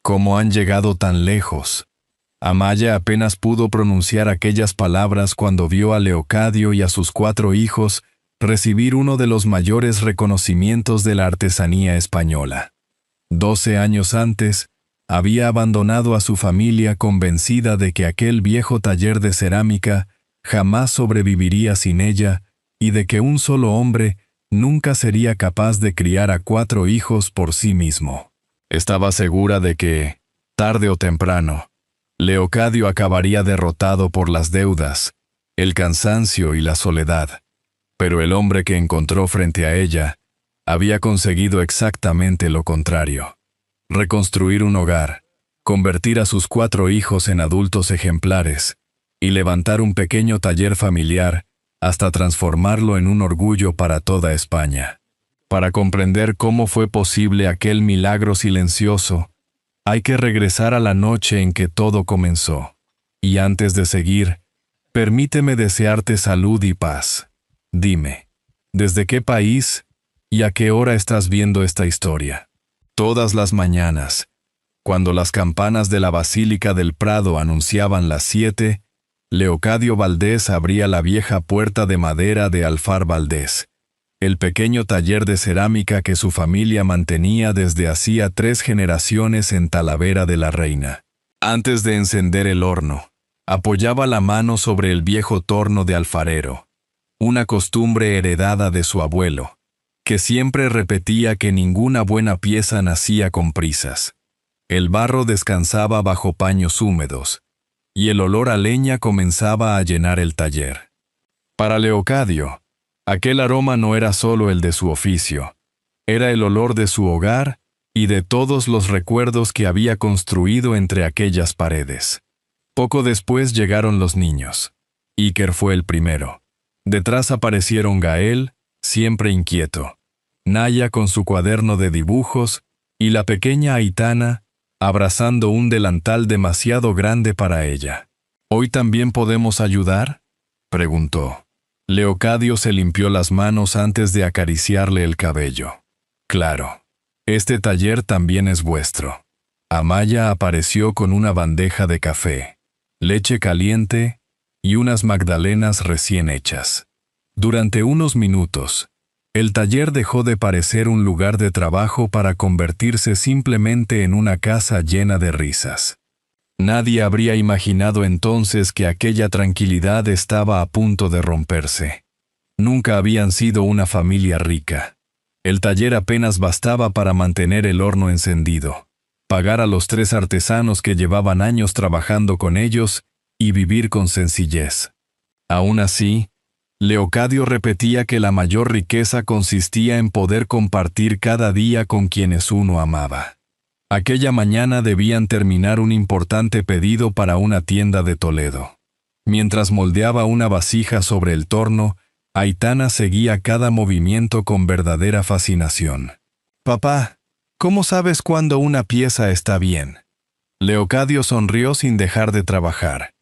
¿Cómo han llegado tan lejos? Amaya apenas pudo pronunciar aquellas palabras cuando vio a Leocadio y a sus 4 hijos recibir uno de los mayores reconocimientos de la artesanía española. 12 años antes, había abandonado a su familia convencida de que aquel viejo taller de cerámica jamás sobreviviría sin ella y de que un solo hombre nunca sería capaz de criar a 4 hijos por sí mismo. Estaba segura de que, tarde o temprano, Leocadio acabaría derrotado por las deudas, el cansancio y la soledad, pero el hombre que encontró frente a ella había conseguido exactamente lo contrario: reconstruir un hogar, convertir a sus 4 hijos en adultos ejemplares y levantar un pequeño taller familiar hasta transformarlo en un orgullo para toda España. Para comprender cómo fue posible aquel milagro silencioso, hay que regresar a la noche en que todo comenzó. Y antes de seguir, permíteme desearte salud y paz. Dime, ¿desde qué país y a qué hora estás viendo esta historia? Todas las mañanas, cuando las campanas de la Basílica del Prado anunciaban las 7, Leocadio Valdés abría la vieja puerta de madera de Alfar Valdés, el pequeño taller de cerámica que su familia mantenía desde hacía 3 generaciones en Talavera de la Reina. Antes de encender el horno, apoyaba la mano sobre el viejo torno de alfarero, una costumbre heredada de su abuelo, que siempre repetía que ninguna buena pieza nacía con prisas. El barro descansaba bajo paños húmedos, y el olor a leña comenzaba a llenar el taller. Para Leocadio, aquel aroma no era solo el de su oficio, era el olor de su hogar y de todos los recuerdos que había construido entre aquellas paredes. Poco después llegaron los niños. Iker fue el primero. Detrás aparecieron Gael, siempre inquieto, Naya con su cuaderno de dibujos y la pequeña Aitana, abrazando un delantal demasiado grande para ella. ¿Hoy también podemos ayudar?, preguntó. Leocadio se limpió las manos antes de acariciarle el cabello. Claro, este taller también es vuestro. Amaya apareció con una bandeja de café, leche caliente y unas magdalenas recién hechas. Durante unos minutos, el taller dejó de parecer un lugar de trabajo para convertirse simplemente en una casa llena de risas. Nadie habría imaginado entonces que aquella tranquilidad estaba a punto de romperse. Nunca habían sido una familia rica. El taller apenas bastaba para mantener el horno encendido, pagar a los 3 artesanos que llevaban años trabajando con ellos y vivir con sencillez. Aún así, Leocadio repetía que la mayor riqueza consistía en poder compartir cada día con quienes uno amaba. Aquella mañana debían terminar un importante pedido para una tienda de Toledo. Mientras moldeaba una vasija sobre el torno, Aitana seguía cada movimiento con verdadera fascinación. «Papá, ¿cómo sabes cuándo una pieza está bien?». Leocadio sonrió sin dejar de trabajar.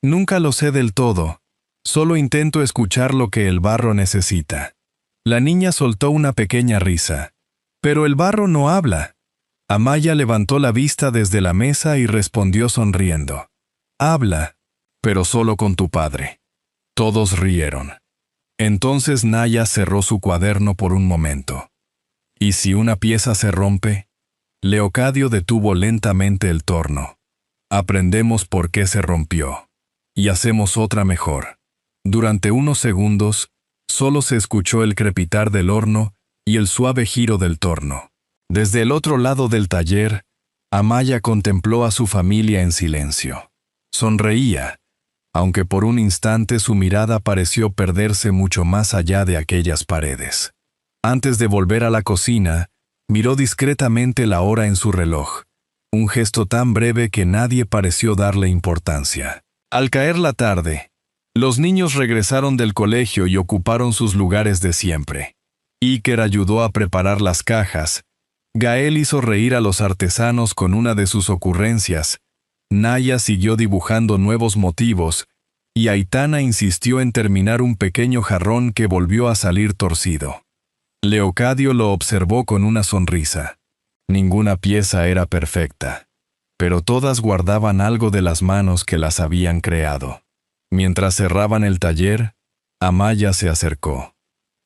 «Nunca lo sé del todo. Solo intento escuchar lo que el barro necesita». La niña soltó una pequeña risa. «Pero el barro no habla». Amaya levantó la vista desde la mesa y respondió sonriendo. «Habla, pero solo con tu padre». Todos rieron. Entonces Naya cerró su cuaderno por un momento. «¿Y si una pieza se rompe?». Leocadio detuvo lentamente el torno. «Aprendemos por qué se rompió. Y hacemos otra mejor». Durante unos segundos, solo se escuchó el crepitar del horno y el suave giro del torno. Desde el otro lado del taller, Amaya contempló a su familia en silencio. Sonreía, aunque por un instante su mirada pareció perderse mucho más allá de aquellas paredes. Antes de volver a la cocina, miró discretamente la hora en su reloj, un gesto tan breve que nadie pareció darle importancia. Al caer la tarde, los niños regresaron del colegio y ocuparon sus lugares de siempre. Iker ayudó a preparar las cajas. Gael hizo reír a los artesanos con una de sus ocurrencias. Naya siguió dibujando nuevos motivos, y Aitana insistió en terminar un pequeño jarrón que volvió a salir torcido. Leocadio lo observó con una sonrisa. Ninguna pieza era perfecta. pero todas guardaban algo de las manos que las habían creado. Mientras cerraban el taller, Amaya se acercó.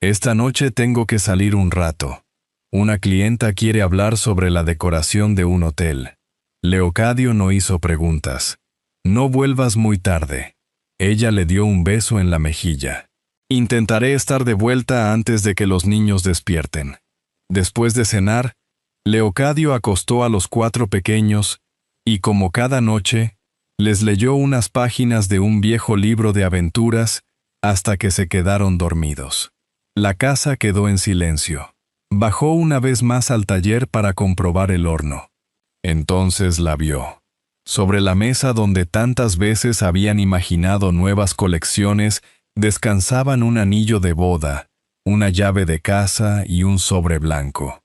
«Esta noche tengo que salir un rato. Una clienta quiere hablar sobre la decoración de un hotel». Leocadio no hizo preguntas. «No vuelvas muy tarde». Ella le dio un beso en la mejilla. «Intentaré estar de vuelta antes de que los niños despierten». Después de cenar, Leocadio acostó a los 4 pequeños y, como cada noche, les leyó unas páginas de un viejo libro de aventuras hasta que se quedaron dormidos. La casa quedó en silencio. Bajó una vez más al taller para comprobar el horno. Entonces la vio. Sobre la mesa donde tantas veces habían imaginado nuevas colecciones, descansaban un anillo de boda, una llave de casa y un sobre blanco.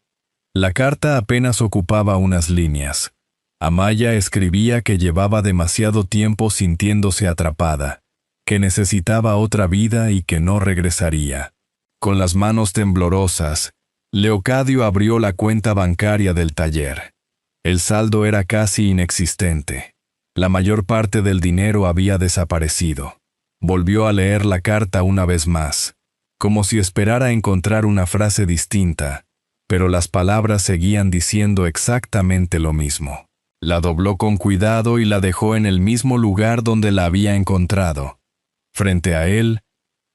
La carta apenas ocupaba unas líneas. Amaya escribía que llevaba demasiado tiempo sintiéndose atrapada, que necesitaba otra vida y que no regresaría. Con las manos temblorosas, Leocadio abrió la cuenta bancaria del taller. El saldo era casi inexistente. La mayor parte del dinero había desaparecido. Volvió a leer la carta una vez más, como si esperara encontrar una frase distinta, pero las palabras seguían diciendo exactamente lo mismo. La dobló con cuidado y la dejó en el mismo lugar donde la había encontrado. Frente a él,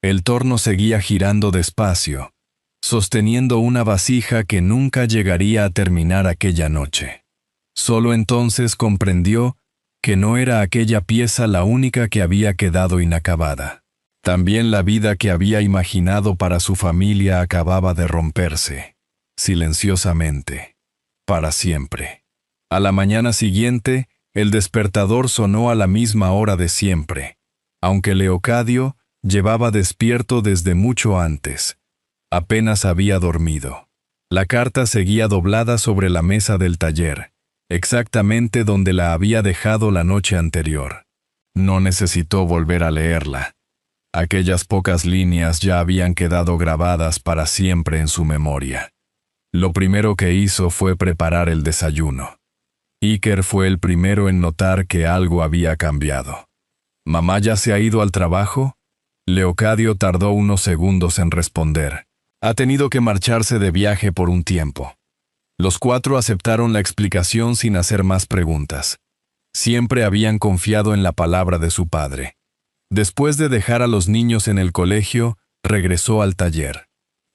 el torno seguía girando despacio, sosteniendo una vasija que nunca llegaría a terminar aquella noche. Solo entonces comprendió que no era aquella pieza la única que había quedado inacabada. También la vida que había imaginado para su familia acababa de romperse, silenciosamente, para siempre. A la mañana siguiente, el despertador sonó a la misma hora de siempre, aunque Leocadio llevaba despierto desde mucho antes. Apenas había dormido. La carta seguía doblada sobre la mesa del taller, exactamente donde la había dejado la noche anterior. No necesitó volver a leerla. Aquellas pocas líneas ya habían quedado grabadas para siempre en su memoria. Lo primero que hizo fue preparar el desayuno. Iker fue el primero en notar que algo había cambiado. «¿Mamá ya se ha ido al trabajo?» Leocadio tardó unos segundos en responder. «Ha tenido que marcharse de viaje por un tiempo». Los 4 aceptaron la explicación sin hacer más preguntas. Siempre habían confiado en la palabra de su padre. Después de dejar a los niños en el colegio, regresó al taller.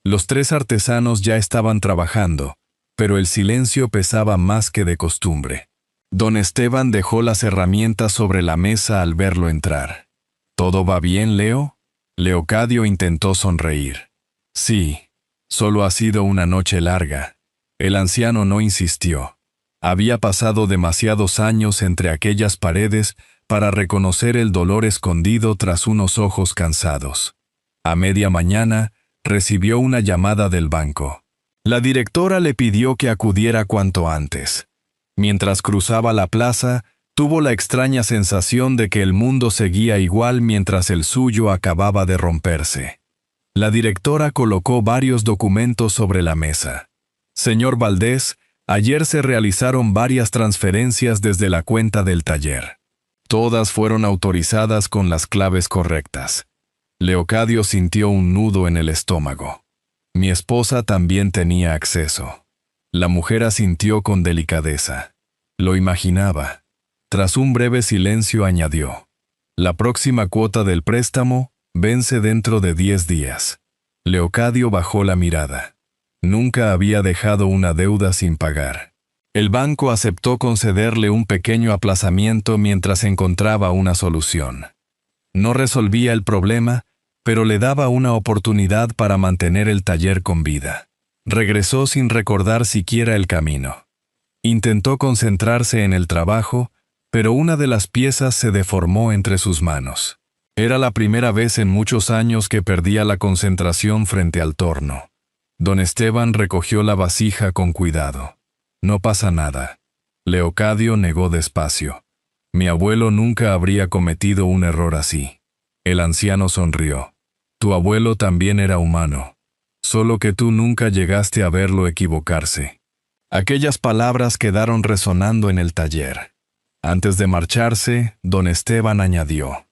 Los 3 artesanos ya estaban trabajando, pero el silencio pesaba más que de costumbre. Don Esteban dejó las herramientas sobre la mesa al verlo entrar. «¿Todo va bien, Leo?» Leocadio intentó sonreír. «Sí, solo ha sido una noche larga». El anciano no insistió. Había pasado demasiados años entre aquellas paredes para reconocer el dolor escondido tras unos ojos cansados. A media mañana, recibió una llamada del banco. La directora le pidió que acudiera cuanto antes. Mientras cruzaba la plaza, tuvo la extraña sensación de que el mundo seguía igual mientras el suyo acababa de romperse. La directora colocó varios documentos sobre la mesa. «Señor Valdés, ayer se realizaron varias transferencias desde la cuenta del taller. Todas fueron autorizadas con las claves correctas». Leocadio sintió un nudo en el estómago. «Mi esposa también tenía acceso». La mujer asintió con delicadeza. Lo imaginaba. Tras un breve silencio añadió: «La próxima cuota del préstamo vence dentro de 10 días». Leocadio bajó la mirada. Nunca había dejado una deuda sin pagar. El banco aceptó concederle un pequeño aplazamiento mientras encontraba una solución. No resolvía el problema, pero le daba una oportunidad para mantener el taller con vida. Regresó sin recordar siquiera el camino. Intentó concentrarse en el trabajo, pero una de las piezas se deformó entre sus manos. Era la primera vez en muchos años que perdía la concentración frente al torno. Don Esteban recogió la vasija con cuidado. «No pasa nada». Leocadio negó despacio. «Mi abuelo nunca habría cometido un error así». El anciano sonrió. «Tu abuelo también era humano, solo que tú nunca llegaste a verlo equivocarse». Aquellas palabras quedaron resonando en el taller. Antes de marcharse, don Esteban añadió: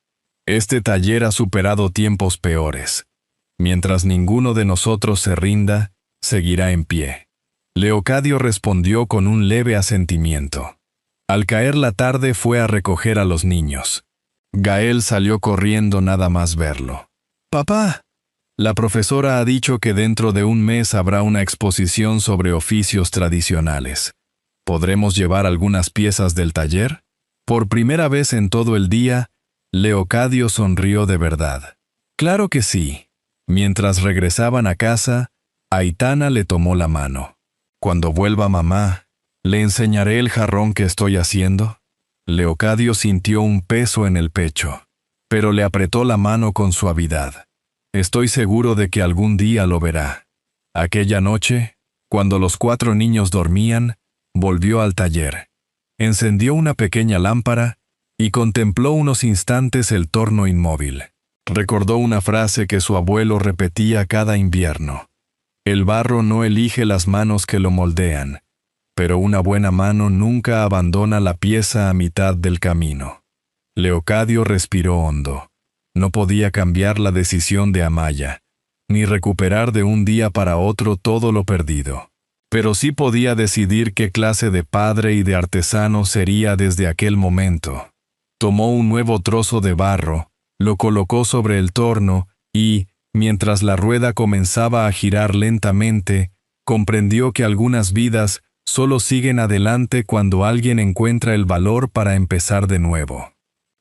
«Este taller ha superado tiempos peores. Mientras ninguno de nosotros se rinda, seguirá en pie». Leocadio respondió con un leve asentimiento. Al caer la tarde fue a recoger a los niños. Gael salió corriendo nada más verlo. «Papá, la profesora ha dicho que dentro de un mes habrá una exposición sobre oficios tradicionales. ¿Podremos llevar algunas piezas del taller?». Por primera vez en todo el día, Leocadio sonrió de verdad. «Claro que sí». Mientras regresaban a casa, Aitana le tomó la mano. «Cuando vuelva mamá, ¿le enseñaré el jarrón que estoy haciendo?». Leocadio sintió un peso en el pecho, pero le apretó la mano con suavidad. «Estoy seguro de que algún día lo verá». Aquella noche, cuando los 4 niños dormían, volvió al taller. Encendió una pequeña lámpara y contempló unos instantes el torno inmóvil. Recordó una frase que su abuelo repetía cada invierno: «El barro no elige las manos que lo moldean, pero una buena mano nunca abandona la pieza a mitad del camino». Leocadio respiró hondo. No podía cambiar la decisión de Amaya, ni recuperar de un día para otro todo lo perdido. Pero sí podía decidir qué clase de padre y de artesano sería desde aquel momento. Tomó un nuevo trozo de barro, lo colocó sobre el torno y, mientras la rueda comenzaba a girar lentamente, comprendió que algunas vidas solo siguen adelante cuando alguien encuentra el valor para empezar de nuevo.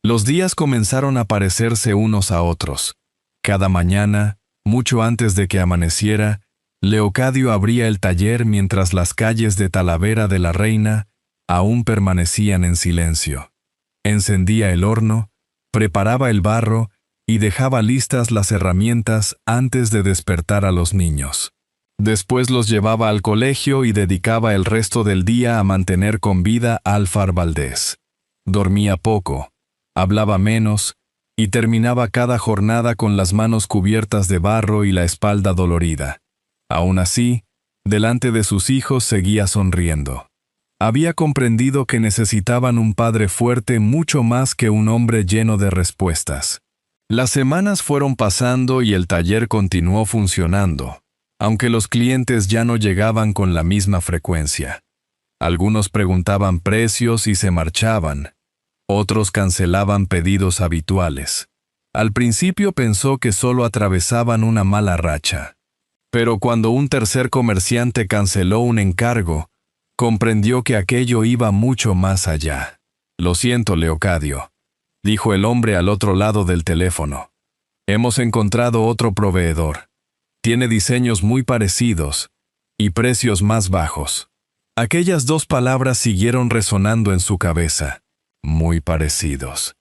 Los días comenzaron a parecerse unos a otros. Cada mañana, mucho antes de que amaneciera, Leocadio abría el taller mientras las calles de Talavera de la Reina aún permanecían en silencio. Encendía el horno, preparaba el barro y dejaba listas las herramientas antes de despertar a los niños. Después los llevaba al colegio y dedicaba el resto del día a mantener con vida a Alfar Valdés. Dormía poco, hablaba menos y terminaba cada jornada con las manos cubiertas de barro y la espalda dolorida. Aún así, delante de sus hijos seguía sonriendo. Había comprendido que necesitaban un padre fuerte mucho más que un hombre lleno de respuestas. Las semanas fueron pasando y el taller continuó funcionando, aunque los clientes ya no llegaban con la misma frecuencia. Algunos preguntaban precios y se marchaban. Otros cancelaban pedidos habituales. Al principio pensó que solo atravesaban una mala racha. Pero cuando un tercer comerciante canceló un encargo, comprendió que aquello iba mucho más allá. «Lo siento, Leocadio», dijo el hombre al otro lado del teléfono. «Hemos encontrado otro proveedor. Tiene diseños muy parecidos y precios más bajos». Aquellas 2 palabras siguieron resonando en su cabeza. Muy parecidos.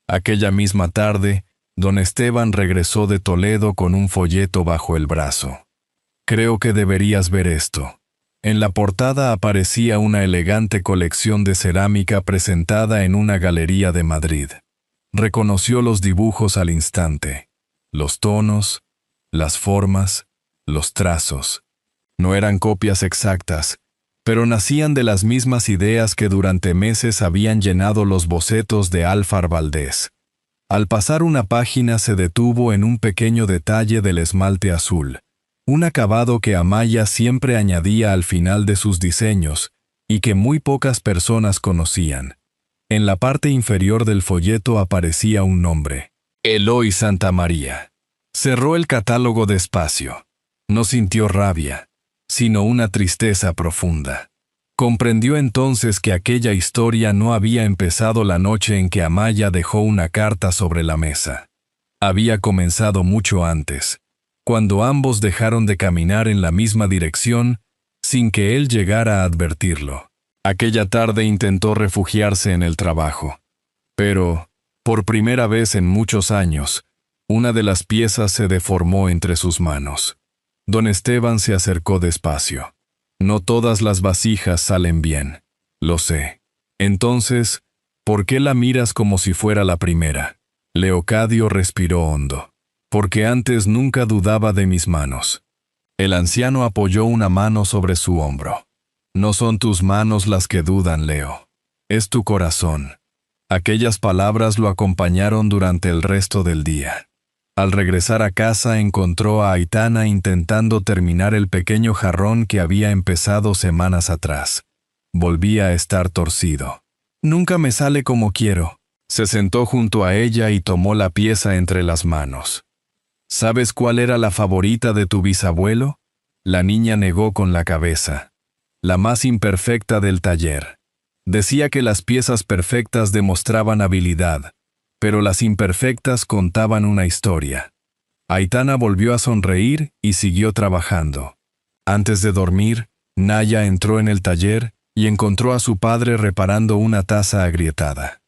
Aquella misma tarde, don Esteban regresó de Toledo con un folleto bajo el brazo. «Creo que deberías ver esto». En la portada aparecía una elegante colección de cerámica presentada en una galería de Madrid. Reconoció los dibujos al instante. Los tonos, las formas, los trazos. No eran copias exactas, pero nacían de las mismas ideas que durante meses habían llenado los bocetos de Alfar Valdés. Al pasar una página se detuvo en un pequeño detalle del esmalte azul, un acabado que Amaya siempre añadía al final de sus diseños y que muy pocas personas conocían. En la parte inferior del folleto aparecía un nombre: Eloy Santamaría. Cerró el catálogo despacio. No sintió rabia, sino una tristeza profunda. Comprendió entonces que aquella historia no había empezado la noche en que Amaya dejó una carta sobre la mesa. Había comenzado mucho antes, cuando ambos dejaron de caminar en la misma dirección sin que él llegara a advertirlo. Aquella tarde intentó refugiarse en el trabajo. Pero, por primera vez en muchos años, una de las piezas se deformó entre sus manos. Don Esteban se acercó despacio. «No todas las vasijas salen bien, lo sé. Entonces, ¿por qué la miras como si fuera la primera?». Leocadio respiró hondo. «Porque antes nunca dudaba de mis manos». El anciano apoyó una mano sobre su hombro. «No son tus manos las que dudan, Leo. es tu corazón. Aquellas palabras lo acompañaron durante el resto del día. Al regresar a casa encontró a Aitana intentando terminar el pequeño jarrón que había empezado semanas atrás. Volvía a estar torcido. Nunca me sale como quiero. Se sentó junto a ella y tomó la pieza entre las manos. ¿Sabes cuál era la favorita de tu bisabuelo? La niña negó con la cabeza. La más imperfecta del taller. Decía que las piezas perfectas demostraban habilidad, pero las imperfectas contaban una historia. Aitana volvió a sonreír y siguió trabajando. Antes de dormir, Naya entró en el taller y encontró a su padre reparando una taza agrietada.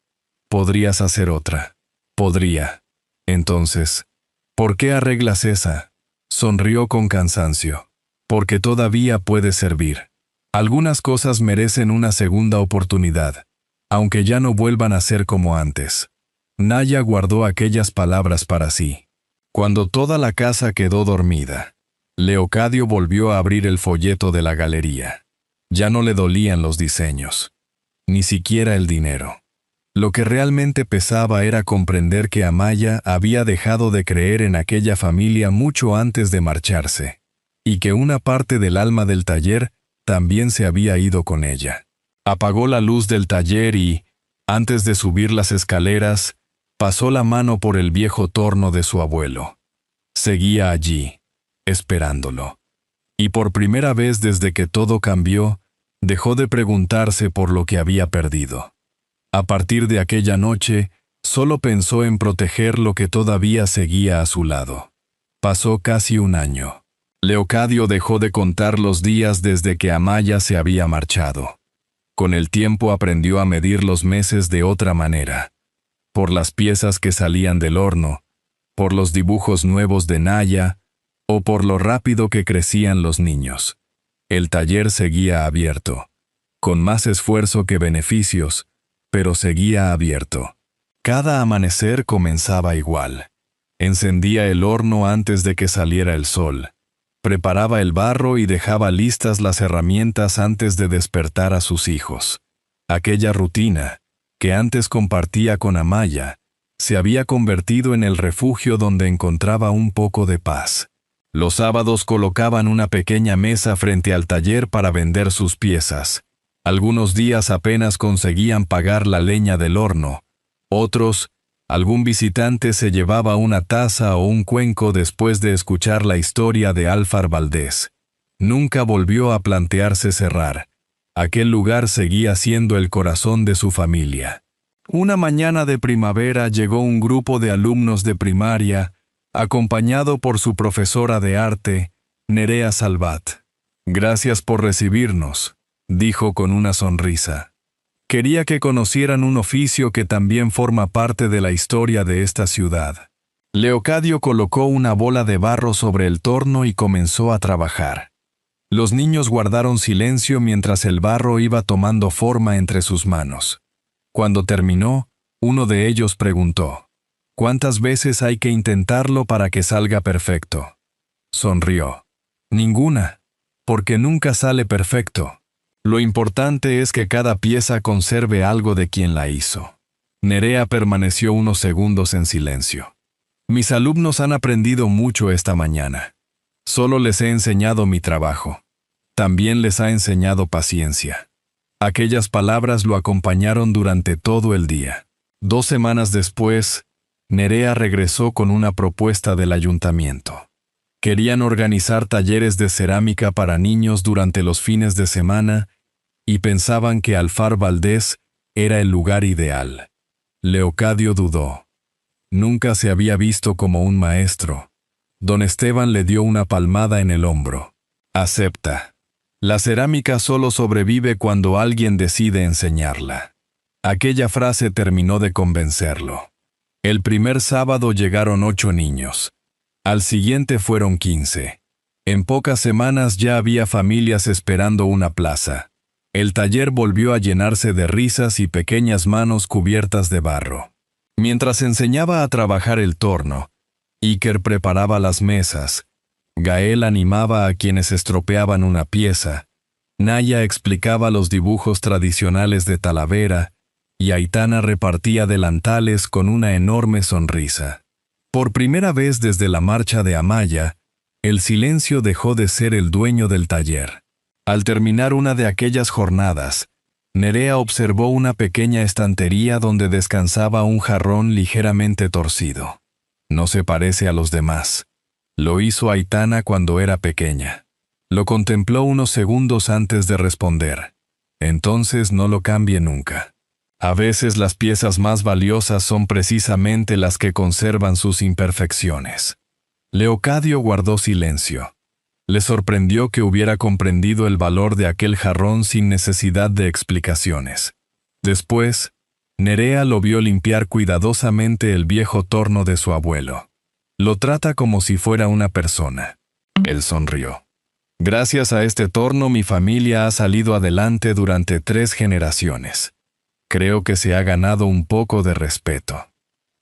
Podrías hacer otra. Podría. Entonces, ¿por qué arreglas esa? Sonrió con cansancio. Porque todavía puede servir. Algunas cosas merecen una segunda oportunidad, aunque ya no vuelvan a ser como antes. Naya guardó aquellas palabras para sí. Cuando toda la casa quedó dormida, Leocadio volvió a abrir el folleto de la galería. Ya no le dolían los diseños, ni siquiera el dinero. Lo que realmente pesaba era comprender que Amaya había dejado de creer en aquella familia mucho antes de marcharse, y que una parte del alma del taller también se había ido con ella. Apagó la luz del taller y, antes de subir las escaleras, pasó la mano por el viejo torno de su abuelo. Seguía allí, esperándolo. Y por primera vez desde que todo cambió, dejó de preguntarse por lo que había perdido. A partir de aquella noche, solo pensó en proteger lo que todavía seguía a su lado. Pasó casi un año. Leocadio dejó de contar los días desde que Amaya se había marchado. Con el tiempo aprendió a medir los meses de otra manera. Por las piezas que salían del horno, por los dibujos nuevos de Naya, o por lo rápido que crecían los niños. El taller seguía abierto, con más esfuerzo que beneficios, pero seguía abierto. Cada amanecer comenzaba igual. Encendía el horno antes de que saliera el sol. Preparaba el barro y dejaba listas las herramientas antes de despertar a sus hijos. Aquella rutina, que antes compartía con Amaya, se había convertido en el refugio donde encontraba un poco de paz. Los sábados colocaban una pequeña mesa frente al taller para vender sus piezas. Algunos días apenas conseguían pagar la leña del horno. Otros, algún visitante se llevaba una taza o un cuenco después de escuchar la historia de Alfar Valdés. Nunca volvió a plantearse cerrar. Aquel lugar seguía siendo el corazón de su familia. Una mañana de primavera llegó un grupo de alumnos de primaria, acompañado por su profesora de arte, Nerea Salvat. «Gracias por recibirnos», dijo con una sonrisa. «Quería que conocieran un oficio que también forma parte de la historia de esta ciudad». Leocadio colocó una bola de barro sobre el torno y comenzó a trabajar. Los niños guardaron silencio mientras el barro iba tomando forma entre sus manos. Cuando terminó, uno de ellos preguntó: «¿Cuántas veces hay que intentarlo para que salga perfecto?». Sonrió. «Ninguna, porque nunca sale perfecto. Lo importante es que cada pieza conserve algo de quien la hizo». Nerea permaneció unos segundos en silencio. «Mis alumnos han aprendido mucho esta mañana. Solo les he enseñado mi trabajo. También les ha enseñado paciencia». Aquellas palabras lo acompañaron durante todo el día. 2 semanas después, Nerea regresó con una propuesta del ayuntamiento. Querían organizar talleres de cerámica para niños durante los fines de semana y pensaban que Alfar Valdés era el lugar ideal. Leocadio dudó. Nunca se había visto como un maestro. Don Esteban le dio una palmada en el hombro. «Acepta. La cerámica solo sobrevive cuando alguien decide enseñarla». Aquella frase terminó de convencerlo. El primer sábado llegaron 8 niños. Al siguiente fueron 15. En pocas semanas ya había familias esperando una plaza. El taller volvió a llenarse de risas y pequeñas manos cubiertas de barro. Mientras enseñaba a trabajar el torno, Iker preparaba las mesas, Gael animaba a quienes estropeaban una pieza, Naya explicaba los dibujos tradicionales de Talavera y Aitana repartía delantales con una enorme sonrisa. Por primera vez desde la marcha de Amaya, el silencio dejó de ser el dueño del taller. Al terminar una de aquellas jornadas, Nerea observó una pequeña estantería donde descansaba un jarrón ligeramente torcido. No se parece a los demás. Lo hizo Aitana cuando era pequeña. Lo contempló unos segundos antes de responder. Entonces no lo cambie nunca. A veces las piezas más valiosas son precisamente las que conservan sus imperfecciones. Leocadio guardó silencio. Le sorprendió que hubiera comprendido el valor de aquel jarrón sin necesidad de explicaciones. Después, Nerea lo vio limpiar cuidadosamente el viejo torno de su abuelo. Lo trata como si fuera una persona. Él sonrió. Gracias a este torno mi familia ha salido adelante durante 3 generaciones. Creo que se ha ganado un poco de respeto.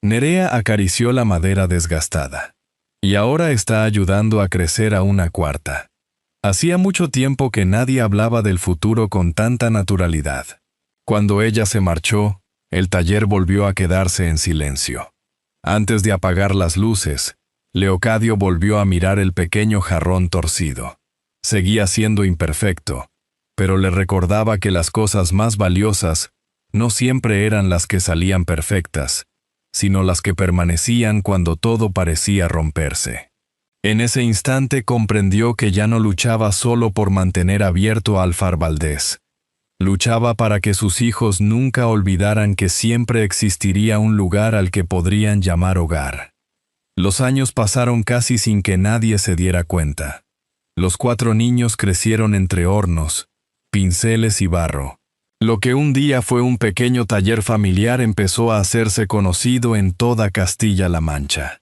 Nerea acarició la madera desgastada. Y ahora está ayudando a crecer a una 4ª. Hacía mucho tiempo que nadie hablaba del futuro con tanta naturalidad. Cuando ella se marchó, el taller volvió a quedarse en silencio. Antes de apagar las luces, Leocadio volvió a mirar el pequeño jarrón torcido. Seguía siendo imperfecto, pero le recordaba que las cosas más valiosas no siempre eran las que salían perfectas, sino las que permanecían cuando todo parecía romperse. En ese instante comprendió que ya no luchaba solo por mantener abierto Alfar Valdés. Luchaba para que sus hijos nunca olvidaran que siempre existiría un lugar al que podrían llamar hogar. Los años pasaron casi sin que nadie se diera cuenta. Los 4 niños crecieron entre hornos, pinceles y barro. Lo que un día fue un pequeño taller familiar empezó a hacerse conocido en toda Castilla-La Mancha.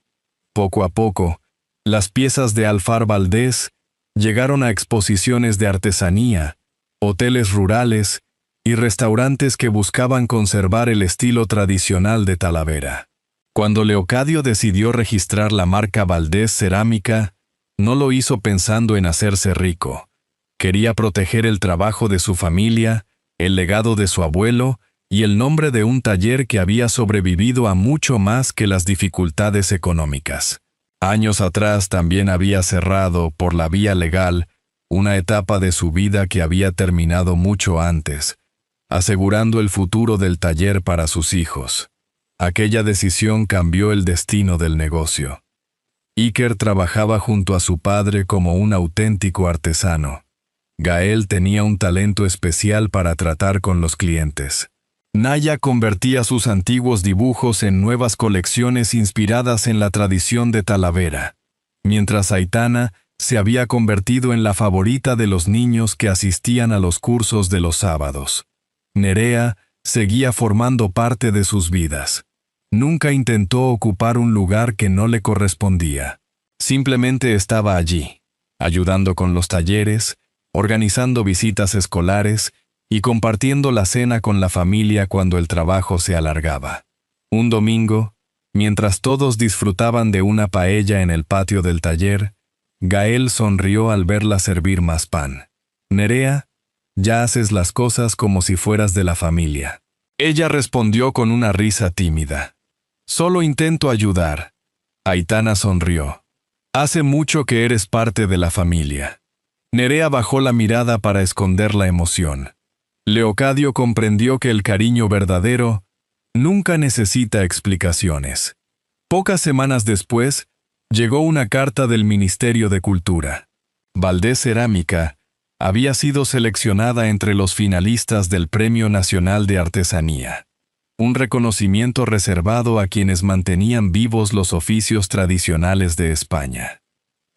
Poco a poco, las piezas de Alfar Valdés llegaron a exposiciones de artesanía, hoteles rurales y restaurantes que buscaban conservar el estilo tradicional de Talavera. Cuando Leocadio decidió registrar la marca Valdés Cerámica, no lo hizo pensando en hacerse rico. Quería proteger el trabajo de su familia, el legado de su abuelo y el nombre de un taller que había sobrevivido a mucho más que las dificultades económicas. Años atrás también había cerrado, por la vía legal, una etapa de su vida que había terminado mucho antes, asegurando el futuro del taller para sus hijos. Aquella decisión cambió el destino del negocio. Iker trabajaba junto a su padre como un auténtico artesano. Gael tenía un talento especial para tratar con los clientes. Naya convertía sus antiguos dibujos en nuevas colecciones inspiradas en la tradición de Talavera, mientras Aitana se había convertido en la favorita de los niños que asistían a los cursos de los sábados. Nerea seguía formando parte de sus vidas. Nunca intentó ocupar un lugar que no le correspondía. Simplemente estaba allí, ayudando con los talleres, organizando visitas escolares y compartiendo la cena con la familia cuando el trabajo se alargaba. Un domingo, mientras todos disfrutaban de una paella en el patio del taller, Gael sonrió al verla servir más pan. «Nerea, ya haces las cosas como si fueras de la familia». Ella respondió con una risa tímida. «Solo intento ayudar». Aitana sonrió. «Hace mucho que eres parte de la familia». Nerea bajó la mirada para esconder la emoción. Leocadio comprendió que el cariño verdadero nunca necesita explicaciones. Pocas semanas después, llegó una carta del Ministerio de Cultura. Valdés Cerámica había sido seleccionada entre los finalistas del Premio Nacional de Artesanía, un reconocimiento reservado a quienes mantenían vivos los oficios tradicionales de España.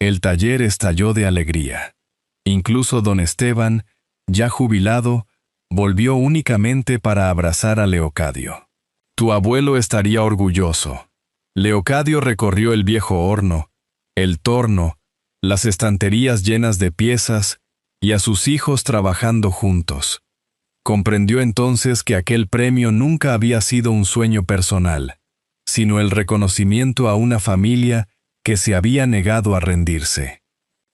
El taller estalló de alegría. Incluso don Esteban, ya jubilado, volvió únicamente para abrazar a Leocadio. «Tu abuelo estaría orgulloso». Leocadio recorrió el viejo horno, el torno, las estanterías llenas de piezas y a sus hijos trabajando juntos. Comprendió entonces que aquel premio nunca había sido un sueño personal, sino el reconocimiento a una familia que se había negado a rendirse.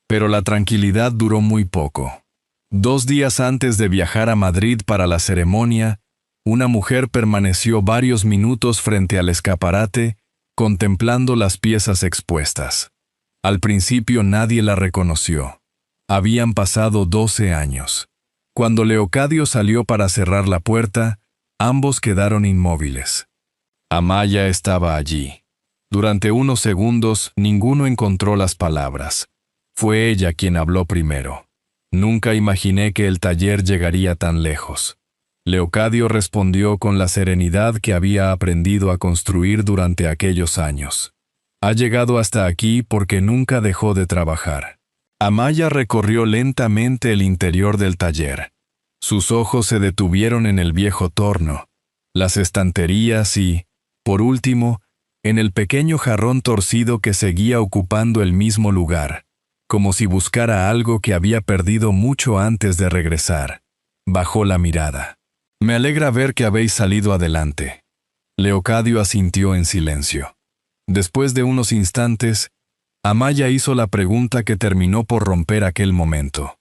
Pero la tranquilidad duró muy poco. 2 días antes de viajar a Madrid para la ceremonia, Una mujer permaneció varios minutos frente al escaparate, contemplando las piezas expuestas. Al principio nadie la reconoció. Habían pasado 12 años. Cuando Leocadio salió para cerrar la puerta, ambos quedaron inmóviles. Amaya estaba allí. Durante unos segundos ninguno encontró las palabras. Fue ella quien habló primero. Nunca imaginé que el taller llegaría tan lejos. Leocadio respondió con la serenidad que había aprendido a construir durante aquellos años. Ha llegado hasta aquí porque nunca dejó de trabajar. Amaya recorrió lentamente el interior del taller. Sus ojos se detuvieron en el viejo torno, las estanterías y, por último, en el pequeño jarrón torcido que seguía ocupando el mismo lugar, como si buscara algo que había perdido mucho antes de regresar. Bajó la mirada. «Me alegra ver que habéis salido adelante». Leocadio asintió en silencio. Después de unos instantes, Amaya hizo la pregunta que terminó por romper aquel momento.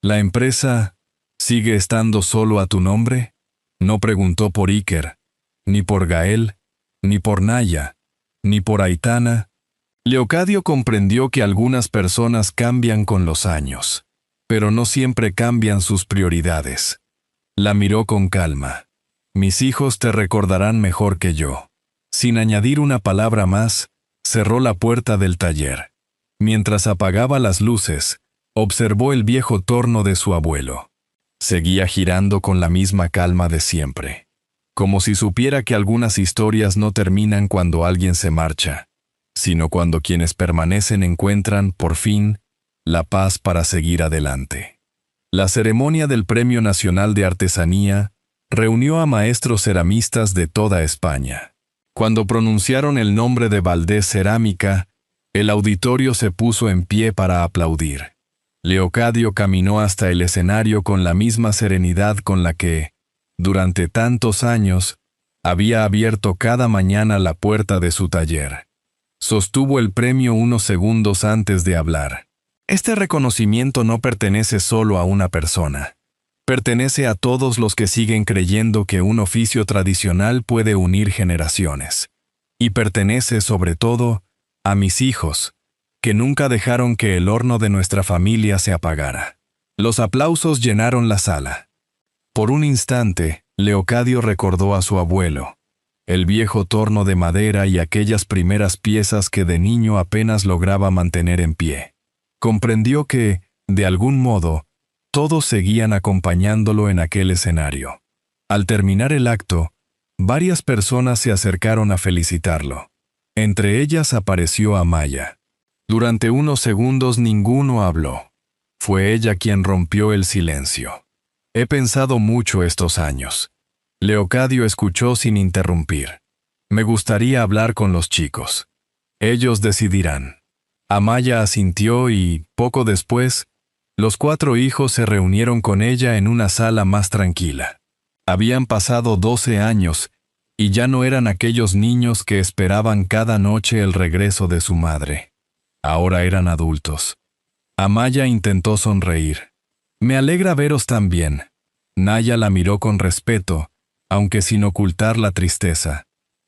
«¿La empresa sigue estando solo a tu nombre?» No preguntó por Iker, ni por Gael, ni por Naya, ni por Aitana. Leocadio comprendió que algunas personas cambian con los años, pero no siempre cambian sus prioridades. La miró con calma. «Mis hijos te recordarán mejor que yo». Sin añadir una palabra más, cerró la puerta del taller. Mientras apagaba las luces, observó el viejo torno de su abuelo. Seguía girando con la misma calma de siempre, como si supiera que algunas historias no terminan cuando alguien se marcha, sino cuando quienes permanecen encuentran, por fin, la paz para seguir adelante. La ceremonia del Premio Nacional de Artesanía reunió a maestros ceramistas de toda España. Cuando pronunciaron el nombre de Valdés Cerámica, el auditorio se puso en pie para aplaudir. Leocadio caminó hasta el escenario con la misma serenidad con la que, durante tantos años, había abierto cada mañana la puerta de su taller. Sostuvo el premio unos segundos antes de hablar. Este reconocimiento no pertenece solo a una persona. Pertenece a todos los que siguen creyendo que un oficio tradicional puede unir generaciones. Y pertenece, sobre todo, a mis hijos, que nunca dejaron que el horno de nuestra familia se apagara. Los aplausos llenaron la sala. Por un instante, Leocadio recordó a su abuelo, el viejo torno de madera y aquellas primeras piezas que de niño apenas lograba mantener en pie. Comprendió que, de algún modo, todos seguían acompañándolo en aquel escenario. Al terminar el acto, varias personas se acercaron a felicitarlo. Entre ellas apareció Amaya. Durante unos segundos ninguno habló. Fue ella quien rompió el silencio. «He pensado mucho estos años». Leocadio escuchó sin interrumpir. «Me gustaría hablar con los chicos. Ellos decidirán». Amaya asintió y, poco después, los 4 hijos se reunieron con ella en una sala más tranquila. Habían pasado 12 años y ya no eran aquellos niños que esperaban cada noche el regreso de su madre. Ahora eran adultos. Amaya intentó sonreír. «Me alegra veros tan bien». Naya la miró con respeto, aunque sin ocultar la tristeza.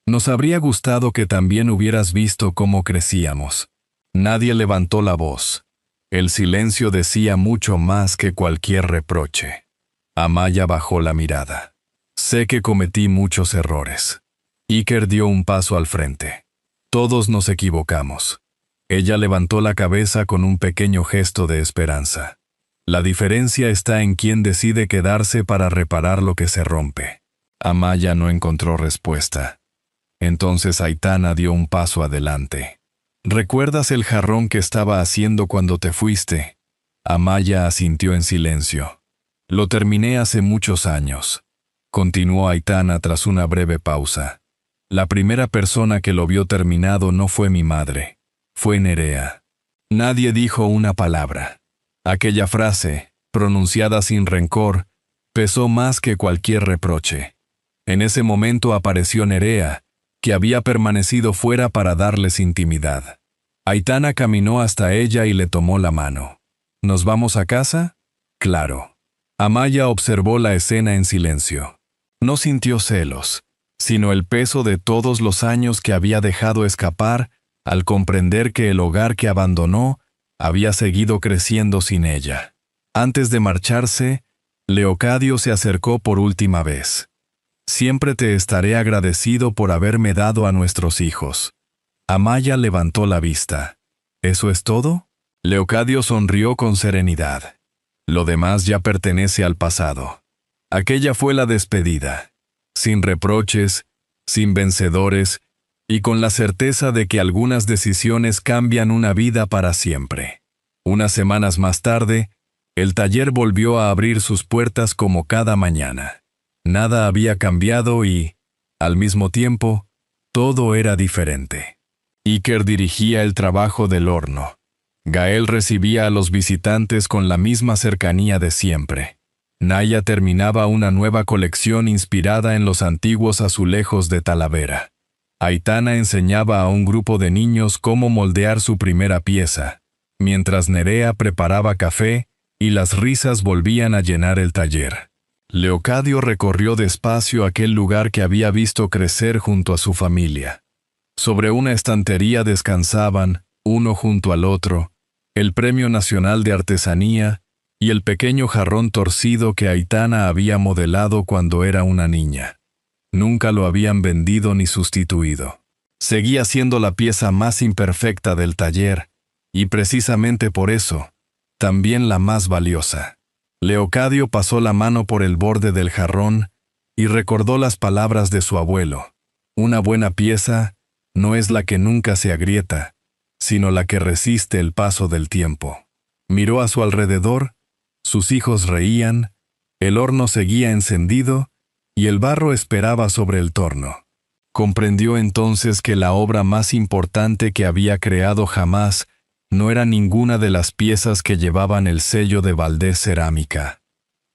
«Nos habría gustado que también hubieras visto cómo crecíamos». Nadie levantó la voz. El silencio decía mucho más que cualquier reproche. Amaya bajó la mirada. «Sé que cometí muchos errores». Iker dio un paso al frente. «Todos nos equivocamos». Ella levantó la cabeza con un pequeño gesto de esperanza. «La diferencia está en quién decide quedarse para reparar lo que se rompe». Amaya no encontró respuesta. Entonces Aitana dio un paso adelante. «¿Recuerdas el jarrón que estaba haciendo cuando te fuiste?» Amaya asintió en silencio. «Lo terminé hace muchos años», continuó Aitana tras una breve pausa. «La primera persona que lo vio terminado no fue mi madre, fue Nerea». Nadie dijo una palabra. Aquella frase, pronunciada sin rencor, pesó más que cualquier reproche. En ese momento apareció Nerea, que había permanecido fuera para darles intimidad. Aitana caminó hasta ella y le tomó la mano. «¿Nos vamos a casa?» «Claro». Amaya observó la escena en silencio. No sintió celos, sino el peso de todos los años que había dejado escapar al comprender que el hogar que abandonó había seguido creciendo sin ella. Antes de marcharse, Leocadio se acercó por última vez. Siempre te estaré agradecido por haberme dado a nuestros hijos. Amaya levantó la vista. ¿Eso es todo? Leocadio sonrió con serenidad. Lo demás ya pertenece al pasado. Aquella fue la despedida, sin reproches, sin vencedores, y con la certeza de que algunas decisiones cambian una vida para siempre. Unas semanas más tarde, el taller volvió a abrir sus puertas como cada mañana. Nada había cambiado y, al mismo tiempo, todo era diferente. Iker dirigía el trabajo del horno. Gael recibía a los visitantes con la misma cercanía de siempre. Naya terminaba una nueva colección inspirada en los antiguos azulejos de Talavera. Aitana enseñaba a un grupo de niños cómo moldear su primera pieza, mientras Nerea preparaba café y las risas volvían a llenar el taller. Leocadio recorrió despacio aquel lugar que había visto crecer junto a su familia. Sobre una estantería descansaban, uno junto al otro, el Premio Nacional de Artesanía y el pequeño jarrón torcido que Aitana había modelado cuando era una niña. Nunca lo habían vendido ni sustituido. Seguía siendo la pieza más imperfecta del taller, y precisamente por eso, también la más valiosa. Leocadio pasó la mano por el borde del jarrón y recordó las palabras de su abuelo. Una buena pieza no es la que nunca se agrieta, sino la que resiste el paso del tiempo. Miró a su alrededor, sus hijos reían, el horno seguía encendido y el barro esperaba sobre el torno. Comprendió entonces que la obra más importante que había creado jamás no era ninguna de las piezas que llevaban el sello de Valdés Cerámica.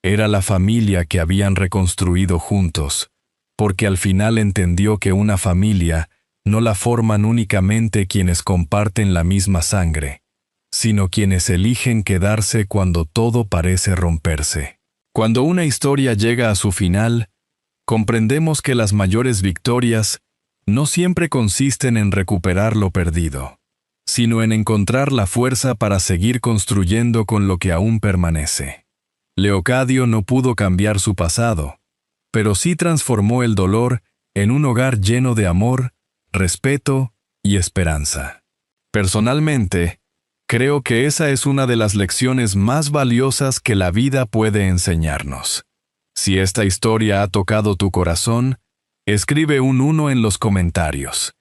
Era la familia que habían reconstruido juntos, porque al final entendió que una familia no la forman únicamente quienes comparten la misma sangre, sino quienes eligen quedarse cuando todo parece romperse. Cuando una historia llega a su final, comprendemos que las mayores victorias no siempre consisten en recuperar lo perdido, sino en encontrar la fuerza para seguir construyendo con lo que aún permanece. Leocadio no pudo cambiar su pasado, pero sí transformó el dolor en un hogar lleno de amor, respeto y esperanza. Personalmente, creo que esa es una de las lecciones más valiosas que la vida puede enseñarnos. Si esta historia ha tocado tu corazón, escribe un 1 en los comentarios.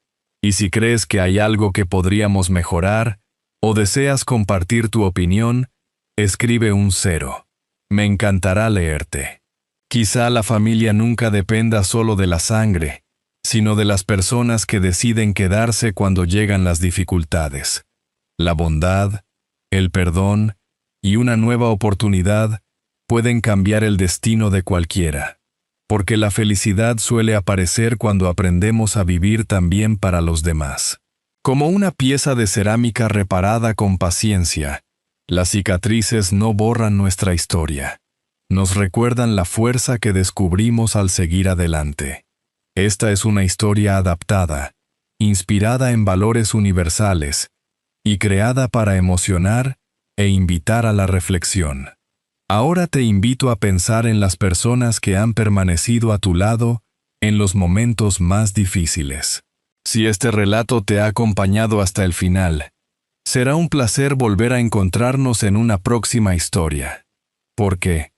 Y si crees que hay algo que podríamos mejorar, o deseas compartir tu opinión, escribe un 0. Me encantará leerte. Quizá la familia nunca dependa solo de la sangre, sino de las personas que deciden quedarse cuando llegan las dificultades. La bondad, el perdón y una nueva oportunidad pueden cambiar el destino de cualquiera. Porque la felicidad suele aparecer cuando aprendemos a vivir también para los demás. Como una pieza de cerámica reparada con paciencia, las cicatrices no borran nuestra historia. Nos recuerdan la fuerza que descubrimos al seguir adelante. Esta es una historia adaptada, inspirada en valores universales, y creada para emocionar e invitar a la reflexión. Ahora te invito a pensar en las personas que han permanecido a tu lado en los momentos más difíciles. Si este relato te ha acompañado hasta el final, será un placer volver a encontrarnos en una próxima historia. Porque,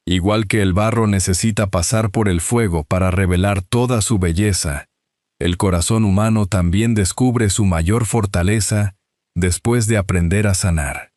igual que el barro necesita pasar por el fuego para revelar toda su belleza, el corazón humano también descubre su mayor fortaleza después de aprender a sanar.